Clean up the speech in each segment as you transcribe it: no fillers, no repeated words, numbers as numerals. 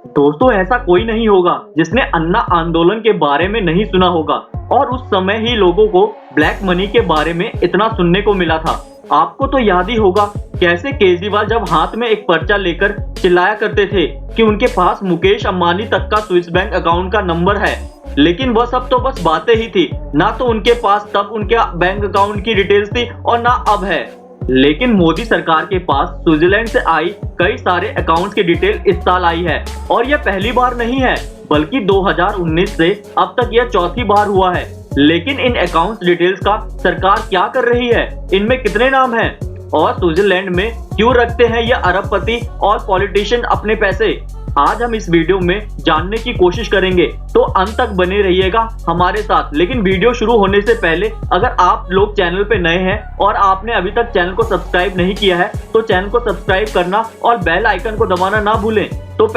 दोस्तों, ऐसा कोई नहीं होगा जिसने अन्ना आंदोलन के बारे में नहीं सुना होगा और उस समय ही लोगों को ब्लैक मनी के बारे में इतना सुनने को मिला था। आपको तो याद ही होगा कैसे केजरीवाल जब हाथ में एक पर्चा लेकर चिल्लाया करते थे कि उनके पास मुकेश अंबानी तक का स्विस बैंक अकाउंट का नंबर है। लेकिन वह सब तो बस बातें ही थी, ना तो उनके पास तब उनके बैंक अकाउंट की डिटेल्स थी और ना अब है। लेकिन मोदी सरकार के पास स्विट्जरलैंड से आई कई सारे अकाउंट्स की डिटेल इस साल आई है और यह पहली बार नहीं है, बल्कि 2019 से अब तक यह चौथी बार हुआ है। लेकिन इन अकाउंट्स डिटेल्स का सरकार क्या कर रही है, इनमें कितने नाम हैं और स्विट्जरलैंड में क्यों रखते हैं ये अरबपति और पॉलिटिशियन अपने पैसे। आज हम इस वीडियो में जानने की कोशिश करेंगे, तो अंत तक बने रहिएगा हमारे साथ। लेकिन वीडियो शुरू होने से पहले अगर आप लोग चैनल पे नए हैं और आपने अभी तक चैनल को सब्सक्राइब नहीं किया है तो चैनल को सब्सक्राइब करना और बेल आइकन को दबाना ना भूलें। तो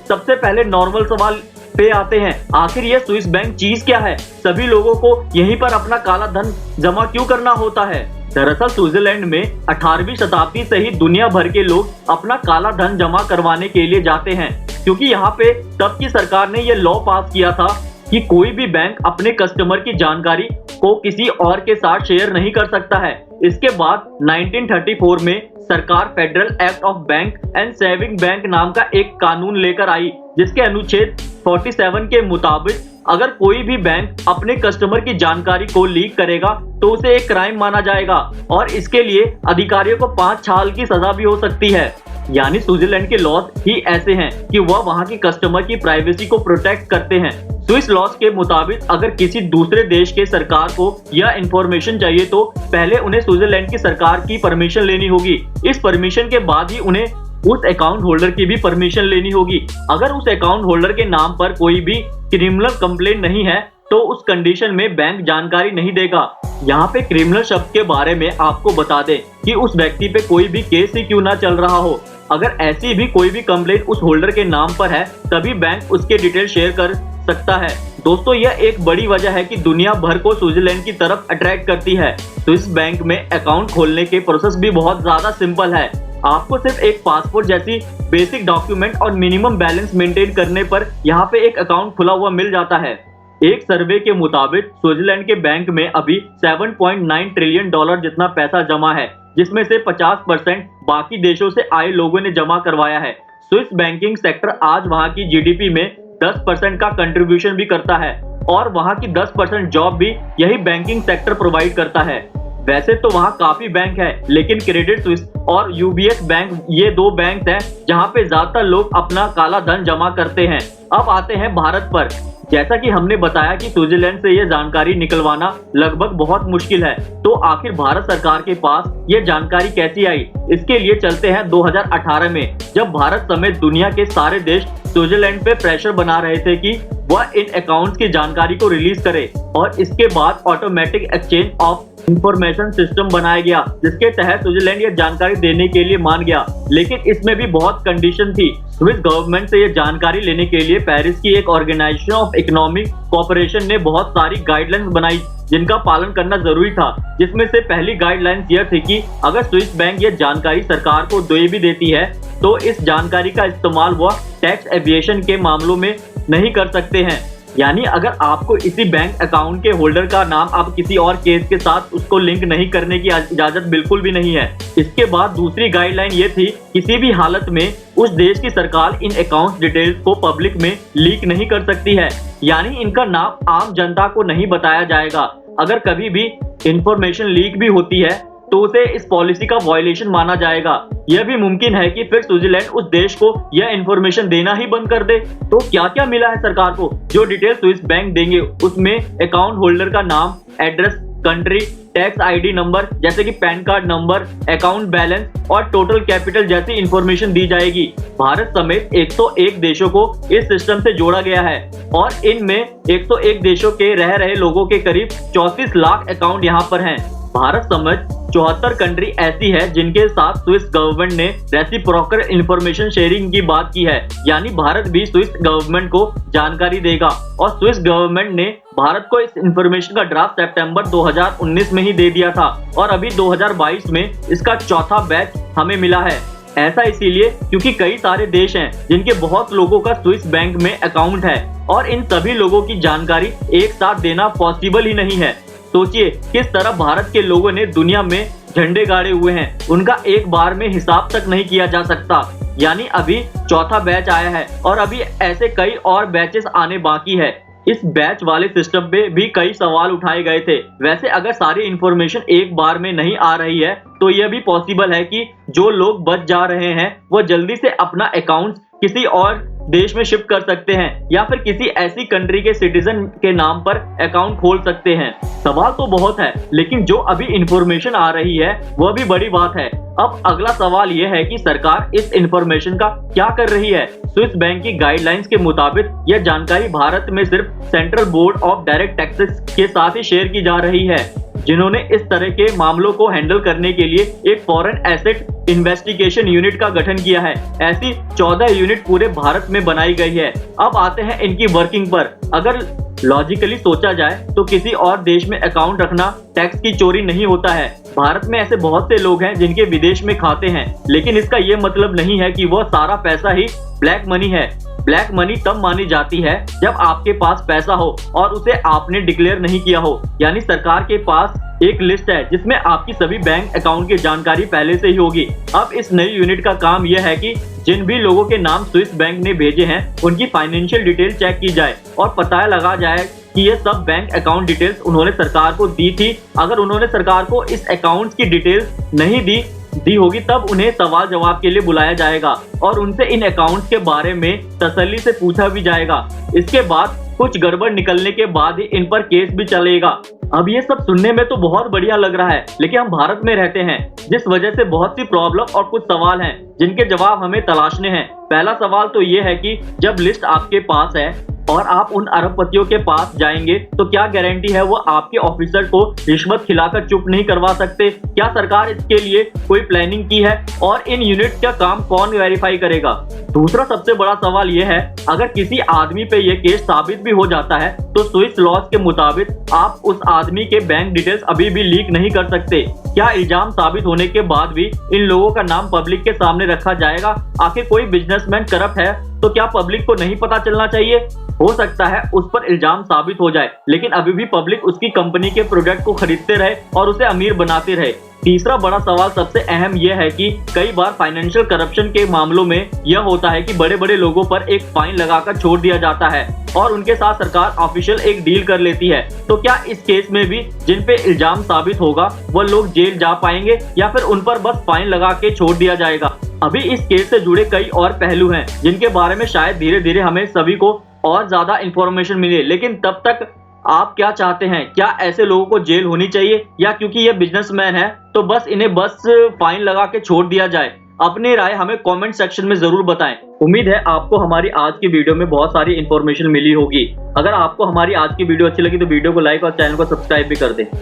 सबसे पहले नॉर्मल सवाल पे आते हैं, आखिर ये स्विस बैंक चीज क्या है? सभी लोगों को यहीं पर अपना काला धन जमा क्यों करना होता है? दरअसल स्विट्जरलैंड में 18वीं शताब्दी से ही दुनिया भर के लोग अपना काला धन जमा करवाने के लिए जाते हैं, क्योंकि यहाँ पे तब की सरकार ने ये लॉ पास किया था कि कोई भी बैंक अपने कस्टमर की जानकारी को किसी और के साथ शेयर नहीं कर सकता है। इसके बाद 1934 में सरकार federal act of bank and saving bank नाम का एक कानून लेकर आई, जिसके अनुच्छेद 47 के मुताबिक अगर कोई भी बैंक अपने कस्टमर की जानकारी को लीक करेगा तो उसे एक क्राइम माना जाएगा और इसके लिए अधिकारियों को 5 साल की सजा भी हो सकती है। यानी स्विट्जरलैंड के लॉज ही ऐसे हैं कि वह वहां की कस्टमर की प्राइवेसी को प्रोटेक्ट करते हैं। स्विस लॉज के मुताबिक अगर किसी दूसरे देश के सरकार को यह इंफॉर्मेशन चाहिए तो पहले उन्हें स्विट्जरलैंड की सरकार की परमिशन लेनी होगी। इस परमिशन के बाद ही उन्हें उस अकाउंट होल्डर की भी परमिशन लेनी होगी। अगर उस अकाउंट होल्डर के नाम पर कोई भी क्रिमिनल कंप्लेंट नहीं है तो उस कंडीशन में बैंक जानकारी नहीं देगा। यहाँ पे क्रिमिनल शब्द के बारे में आपको बता दें कि उस व्यक्ति पे कोई भी केस ही क्यों ना चल रहा हो, अगर ऐसी भी कोई भी कंप्लेंट उस होल्डर के नाम पर है तभी बैंक उसके डिटेल शेयर कर सकता है। दोस्तों, यह एक बड़ी वजह है कि दुनिया भर को स्विट्जरलैंड की तरफ अट्रैक्ट करती है। स्विस बैंक में अकाउंट खोलने के प्रोसेस भी बहुत ज्यादा सिंपल है। आपको सिर्फ एक पासपोर्ट जैसी बेसिक डॉक्यूमेंट और मिनिमम बैलेंस मेंटेन करने पर यहाँ पे एक अकाउंट खुला हुआ मिल जाता है। एक सर्वे के मुताबिक स्विट्जरलैंड के बैंक में अभी 7.9 ट्रिलियन डॉलर जितना पैसा जमा है, जिसमें से 50% बाकी देशों से आए लोगों ने जमा करवाया है। स्विस बैंकिंग सेक्टर आज वहां की जीडीपी में 10% का कंट्रीब्यूशन भी करता है और वहां की 10% जॉब भी यही बैंकिंग सेक्टर प्रोवाइड करता है। वैसे तो वहाँ काफी बैंक है, लेकिन क्रेडिट स्विस और यूबीएस बैंक ये 2 बैंक हैं जहाँ पे ज्यादातर लोग अपना काला धन जमा करते हैं। अब आते हैं भारत पर। जैसा कि हमने बताया कि स्विट्जरलैंड से ये जानकारी निकलवाना लगभग बहुत मुश्किल है, तो आखिर भारत सरकार के पास ये जानकारी कैसी आई? इसके लिए चलते हैं 2018 में, जब भारत समेत दुनिया के सारे देश स्विट्जरलैंड पे प्रेशर बना रहे थे कि वह इन अकाउंट्स की जानकारी को रिलीज करे और इसके बाद automatic exchange of information system बनाया गया, जिसके तहत स्विट्जरलैंड ये जानकारी देने के लिए मान गया। लेकिन इसमें भी बहुत कंडीशन थी। स्विस गवर्नमेंट से ये जानकारी लेने के लिए पेरिस की एक ऑर्गेनाइजेशन ऑफ इकोनॉमिक कोऑपरेशन ने बहुत सारी गाइडलाइंस बनाई जिनका पालन करना जरूरी था। जिसमें से पहली गाइडलाइंस यह थी कि अगर स्विस बैंक ये जानकारी सरकार को दे भी देती है तो इस जानकारी का इस्तेमाल वह टैक्स एविएशन के मामलों में नहीं कर सकते हैं। यानी अगर आपको इसी बैंक अकाउंट के होल्डर का नाम आप किसी और केस के साथ उसको लिंक नहीं करने की इजाजत बिल्कुल भी नहीं है। इसके बाद दूसरी गाइडलाइन ये थी, किसी भी हालत में उस देश की सरकार इन अकाउंट डिटेल्स को पब्लिक में लीक नहीं कर सकती है, यानी इनका नाम आम जनता को नहीं बताया जाएगा। अगर कभी भी इंफॉर्मेशन लीक भी होती है तो उसे इस पॉलिसी का वायलेशन माना जाएगा। यह भी मुमकिन है कि फिर स्विट्जरलैंड उस देश को यह इंफॉर्मेशन देना ही बंद कर दे। तो क्या क्या मिला है सरकार को? जो डिटेल स्विस बैंक देंगे उसमें अकाउंट होल्डर का नाम, address, country, tax ID number जैसे कि pan card number, account balance और टोटल कैपिटल जैसी इंफॉर्मेशन दी जाएगी। भारत समेत 101 देशों को इस सिस्टम से जोड़ा गया है और इनमें 101 देशों के रह रहे लोगों के करीब 34 लाख अकाउंट यहाँ पर हैं। भारत समेत 74 कंट्री ऐसी है जिनके साथ स्विस गवर्नमेंट ने रेसिप्रोकल इंफॉर्मेशन शेयरिंग की बात की है, यानी भारत भी स्विस गवर्नमेंट को जानकारी देगा और स्विस गवर्नमेंट ने भारत को इस इंफॉर्मेशन का ड्राफ्ट सितंबर 2019 में ही दे दिया था और अभी 2022 में इसका चौथा बैच हमें मिला है। ऐसा इसीलिए क्योंकि कई सारे देश हैं जिनके बहुत लोगों का स्विस बैंक में अकाउंट है और इन सभी लोगों की जानकारी एक साथ देना पॉसिबल ही नहीं है। सोचिए किस तरह भारत के लोगों ने दुनिया में झंडे गाड़े हुए हैं, उनका एक बार में हिसाब तक नहीं किया जा सकता। यानी अभी चौथा बैच आया है और अभी ऐसे कई और बैचेस आने बाकी है। इस बैच वाले सिस्टम पे भी कई सवाल उठाए गए थे। वैसे अगर सारी इंफॉर्मेशन एक बार में नहीं आ रही है तो यह भी पॉसिबल है कि जो लोग बच जा रहे हैं वो जल्दी से अपना अकाउंट किसी और देश में शिफ्ट कर सकते हैं या फिर किसी ऐसी कंट्री के सिटीजन के नाम पर अकाउंट खोल सकते हैं। सवाल तो बहुत है, लेकिन जो अभी इंफॉर्मेशन आ रही है वह भी बड़ी बात है। अब अगला सवाल यह है कि सरकार इस इंफॉर्मेशन का क्या कर रही है। स्विस बैंक की गाइडलाइंस के मुताबिक यह जानकारी भारत में सिर्फ central board of direct taxes के साथ ही शेयर की जा रही है, जिन्होंने इस तरह के मामलों को हैंडल करने के लिए एक फॉरेन एसेट इन्वेस्टिगेशन यूनिट का गठन किया है। ऐसी 14 यूनिट पूरे भारत में बनाई गई है। अब आते हैं इनकी वर्किंग पर। अगर लॉजिकली सोचा जाए तो किसी और देश में अकाउंट रखना टैक्स की चोरी नहीं होता है। भारत में ऐसे बहुत से लोग हैं जिनके विदेश में खाते हैं, लेकिन इसका ये मतलब नहीं है कि वह सारा पैसा ही ब्लैक मनी है। ब्लैक मनी तब मानी जाती है जब आपके पास पैसा हो और उसे आपने डिक्लेयर नहीं किया हो। यानी सरकार के पास एक लिस्ट है जिसमें आपकी सभी बैंक अकाउंट की जानकारी पहले से ही होगी। अब इस नई यूनिट का काम यह है कि जिन भी लोगों के नाम स्विस बैंक ने भेजे हैं उनकी फाइनेंशियल डिटेल चेक की जाए और पता लगा जाए कि ये सब बैंक अकाउंट डिटेल्स उन्होंने सरकार को दी थी। अगर उन्होंने सरकार को इस अकाउंट की डिटेल्स नहीं दी होगी तब उन्हें सवाल जवाब के लिए बुलाया जाएगा और उनसे इन अकाउंट्स के बारे में तसल्ली से पूछा भी जाएगा। इसके बाद कुछ गड़बड़ निकलने के बाद ही इन पर केस भी चलेगा। अब ये सब सुनने में तो बहुत बढ़िया लग रहा है, लेकिन हम भारत में रहते हैं जिस वजह से बहुत सी प्रॉब्लम और कुछ सवाल हैं जिनके जवाब हमें तलाशने हैं। पहला सवाल तो ये है कि जब लिस्ट आपके पास है और आप उन अरबपतियों के पास जाएंगे तो क्या गारंटी है वो आपके ऑफिसर को रिश्वत खिलाकर चुप नहीं करवा सकते? क्या सरकार इसके लिए कोई प्लानिंग की है और इन यूनिट का काम कौन वेरीफाई करेगा? दूसरा सबसे बड़ा सवाल यह है, अगर किसी आदमी पे ये केस साबित भी हो जाता है तो स्विस लॉज के मुताबिक आप उस आदमी के बैंक डिटेल्स अभी भी लीक नहीं कर सकते। क्या इल्जाम साबित होने के बाद भी इन लोगों का नाम पब्लिक के सामने रखा जाएगा? आखिर कोई बिजनेसमैन करप्ट है तो क्या पब्लिक को नहीं पता चलना चाहिए? हो सकता है उस पर इल्जाम साबित हो जाए, लेकिन अभी भी पब्लिक उसकी कंपनी के प्रोडक्ट को खरीदते रहे और उसे अमीर बनाते रहे। तीसरा बड़ा सवाल सबसे अहम यह है कि कई बार फाइनेंशियल करप्शन के मामलों में यह होता है कि बड़े बड़े लोगों पर एक फाइन लगाकर छोड़ दिया जाता है और उनके साथ सरकार ऑफिशियल एक डील कर लेती है। तो क्या इस केस में भी जिन पे इल्जाम साबित होगा वो लोग जेल जा पाएंगे या फिर उन पर बस फाइन लगा के छोड़ दिया जाएगा? अभी इस केस से जुड़े कई और पहलू हैं जिनके बारे में शायद धीरे धीरे हमें सभी को और ज्यादा इंफॉर्मेशन मिले, लेकिन तब तक आप क्या चाहते हैं? क्या ऐसे लोगों को जेल होनी चाहिए या क्योंकि ये बिजनेसमैन है तो बस इन्हें बस फाइन लगा के छोड़ दिया जाए? अपनी राय हमें कमेंट सेक्शन में जरूर बताएं। उम्मीद है आपको हमारी आज की वीडियो में बहुत सारी इंफॉर्मेशन मिली होगी। अगर आपको हमारी आज की वीडियो अच्छी लगी तो वीडियो को लाइक और चैनल को सब्सक्राइब भी कर दें।